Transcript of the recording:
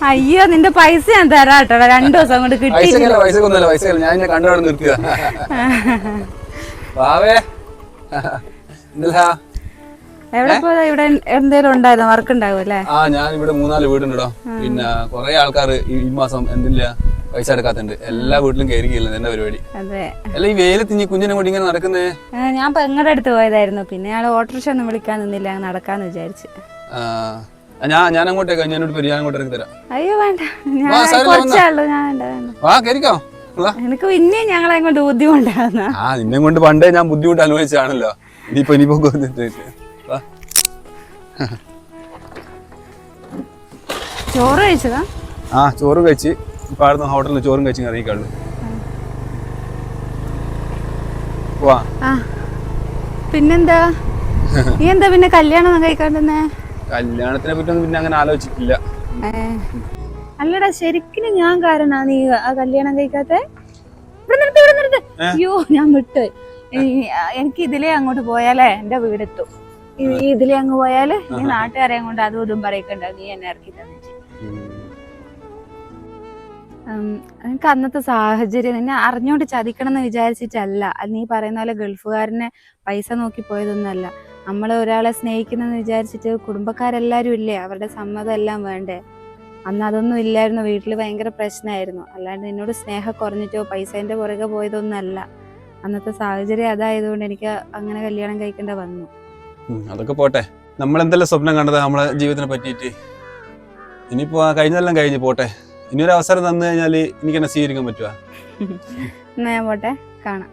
അയ്യോ നിന്റെ പൈസ ഞാൻ തരാട്ടോ 2 ദിവസം കൊണ്ട് കിട്ടി. എവിടെ പോയാ? ഇവിടെ എന്തേലും ഉണ്ടായിരുന്നോ? വർക്ക് ഉണ്ടാവും അല്ലേ? ഞാൻ ഇവിടെ 3-4 വീടുണ്ടോ. പിന്നെ കൊറേ ആൾക്കാർ ഈ മാസം എന്തില്ല പൈസ എടുക്കാത്തുണ്ട്. എല്ലാ വീട്ടിലും കയറിയില്ല എന്റെ പരിപാടി. അതെ. അല്ല ഈ വെയിലത്ത് ഇനി കുഞ്ഞിനെ കൊണ്ട് ഇങ്ങനെ നടക്കുന്നേ? ഞാൻ പെങ്ങളുടെ അടുത്ത് പോയതായിരുന്നു. പിന്നെ അയാൾ ഓട്ടോറിക്ഷ ഒന്നും വിളിക്കാൻ നിന്നില്ല, നടക്കാന്ന് വിചാരിച്ചു. ഞാൻ അങ്ങോട്ടേക്ക് ഞാൻ അങ്ങോട്ട് ഇറങ്ങി തരാം. അയ്യോ വേണ്ട, കുറച്ചാളൂ. ഞാൻ എനിക്ക് പിന്നെ ഞങ്ങളെ കൊണ്ട് ബുദ്ധിമുട്ടാകുന്ന. നിന്നെ കൊണ്ട് പണ്ടേ ഞാൻ ബുദ്ധിമുട്ട് അനുഭവിച്ചാണല്ലോ. ഇനിയിപ്പോ ചോറ് കഴിച്ചതാ? ചോറ് കഴിച്ച് ഇപ്പൊ അവിടുന്ന് ഹോട്ടലിൽ ചോറും കഴിച്ച് ഇറങ്ങിക്കാളു. പിന്നെന്താ നീ എന്താ പിന്നെ കല്യാണം കഴിക്കാണ്ടെന്നേ? കല്യാണത്തിനെ പറ്റി പിന്നെ അങ്ങനെ ആലോചിച്ചിട്ടില്ല. അല്ലടാ ശരിക്കും ഞാൻ കാരണാ നീ ആ കല്യാണം കഴിക്കാത്തെ? അയ്യോ ഞാൻ വിട്ട്. എനിക്ക് ഇതിലേ അങ്ങോട്ട് പോയാലേ എന്റെ വീടെത്തും. ഇതിലേ അങ്ങ് പോയാല് നീ നാട്ടുകാരെ കൊണ്ട് അതും ഇതും പറയിക്കണ്ട, നീ എന്നെ ഇറക്കി തന്നിട്ട്. എനിക്ക് അന്നത്തെ സാഹചര്യം നിന്നെ അറിഞ്ഞോണ്ട് ചതിക്കണം എന്ന് വിചാരിച്ചിട്ടല്ല. നീ പറയുന്ന പോലെ ഗൾഫുകാരനെ പൈസ നോക്കി പോയതൊന്നുമല്ല. നമ്മൾ ഒരാളെ സ്നേഹിക്കുന്നെന്ന് വിചാരിച്ചിട്ട് കുടുംബക്കാരെല്ലാരും ഇല്ലേ, അവരുടെ സമ്മതം എല്ലാം വേണ്ടേ? അന്ന് അതൊന്നും ഇല്ലായിരുന്നു. വീട്ടിൽ ഭയങ്കര പ്രശ്നമായിരുന്നു. അല്ലാണ്ട് നിന്നോട് സ്നേഹം കുറഞ്ഞിട്ടോ പൈസേന്റെ പുറകെ പോയതൊന്നല്ല. അന്നത്തെ സാഹചര്യം അതായതുകൊണ്ട് എനിക്ക് അങ്ങനെ കല്യാണം കഴിക്കേണ്ട വന്നു. അതൊക്കെ പോട്ടെ. നമ്മളെന്തെല്ലാം സ്വപ്നം കണ്ടത് നമ്മളെ ജീവിതത്തിനെ പറ്റിയിട്ട്. ഇനിയിപ്പോ കഴിഞ്ഞെല്ലാം കഴിഞ്ഞ് പോട്ടെ. ഇനിയൊരു അവസരം തന്നു കഴിഞ്ഞാല് എനിക്ക് എന്നെ സ്വീകരിക്കാൻ പറ്റുവാ? എന്നാ ഞാൻ പോട്ടെ, കാണാം.